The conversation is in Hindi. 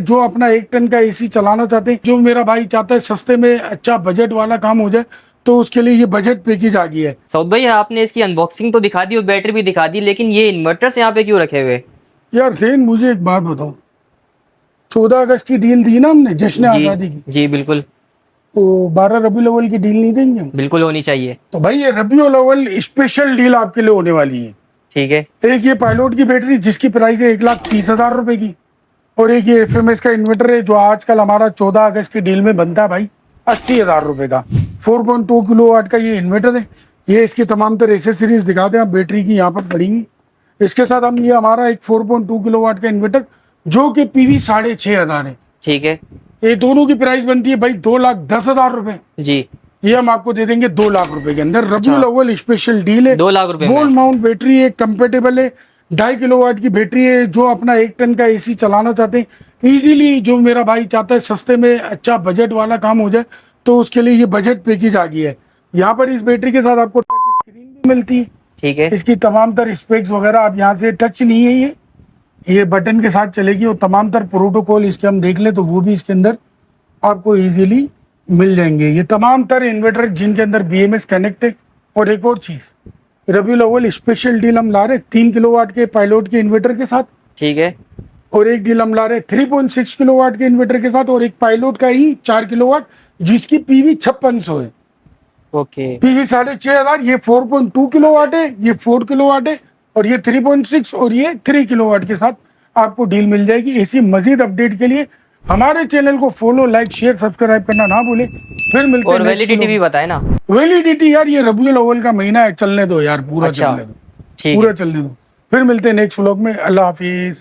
जो अपना 1 टन का एसी चलाना चाहते हैं, जो मेरा भाई चाहता है सस्ते में अच्छा बजट वाला काम हो जाए, तो उसके लिए ये बजट पैकेज आ गया है। सऊद भाई आपने इसकी अनबॉक्सिंग तो दिखा दी और बैटरी भी दिखा दी, लेकिन ये इन्वर्टर्स यहाँ पे क्यों रखे हुए? यार ज़ेन, मुझे एक बात बताओ, 14 अगस्त की डील दी ना हमने, जश्न आज़ादी की, जी बिल्कुल, तो 12 रबीउल अव्वल की डील नहीं देंगे हम? बिल्कुल होनी चाहिए। तो भाई ये रबीउल अव्वल स्पेशल डील आपके लिए होने वाली है। ठीक है, एक ये पायलट की बैटरी जिसकी प्राइस है 1,30,000 रुपए की, और एक ये FMS का इन्वर्टर है जो आजकल हमारा 14 अगस्त की डील में बनता है भाई 80,000 रुपए का। 4.2 किलोवाट का ये इन्वर्टर है। ये इसकी तमाम तरह एसेसरीज दिखाते हैं, आप बैटरी की यहाँ पर पड़ेंगी। इसके साथ हम ये हमारा एक 4.2 किलोवाट का इन्वर्टर जो कि PV 6,500 है। ठीक है ये दोनों की प्राइस बनती है भाई 2,10,000 रुपए। जी, ये हम आपको दे देंगे 2 लाख रुपए के अंदर। रबीउल अव्वल स्पेशल डील है। 2 लाख रुपए वॉल में। माउंट बैटरी है, कंपेटेबल है, 2.5 किलोवाट की बैटरी है। जो अपना 1 टन का एसी चलाना चाहते हैं इजीली, जो मेरा भाई चाहता है सस्ते में अच्छा बजट वाला काम हो जाए, तो उसके लिए ये बजट पैकेज आ गया है। यहाँ पर इस बैटरी के साथ आपको टच स्क्रीन भी मिलती है। ठीक है, इसकी तमाम तर स्पेक्स वगैरह आप यहाँ से, टच नहीं है ये बटन के साथ चलेगी, और तमाम तर प्रोटोकॉल इसके हम देख ले तो वो भी इसके अंदर आपको इजीली मिल जाएंगे। ये तमाम तर इन्वर्टर जिनके अंदर BMS कनेक्ट है। और एक और चीज़, रबीउल अव्वल स्पेशल डील हम ला रहे 3 किलोवाट के पायलट के इन्वर्टर के साथ, ठीक है, और एक डील हम ला रहे 3.6 किलोवाट के इन्वर्टर के साथ, और एक पायलट का ही 4 किलोवाट जिसकी PV 5600 है। ओके, PV 6,500, ये 4.2 किलोवाट है, ये 4 किलोवाट है, और ये 3.6 और ये 3 किलोवाट के साथ आपको डील मिल जाएगी। ऐसी मजीद अपडेट के लिए हमारे चैनल को फॉलो, लाइक, शेयर, सब्सक्राइब करना ना भूलें। फिर मिलते हैं। और वैलिडिटी भी बताए ना। वैलिडिटी यार, ये रबीउल अव्वल का महीना है, चलने दो यार, पूरा अच्छा, चलने दो, ठीक पूरा है। चलने दो। फिर मिलते हैं नेक्स्ट व्लॉग में। अल्लाह हाफिज।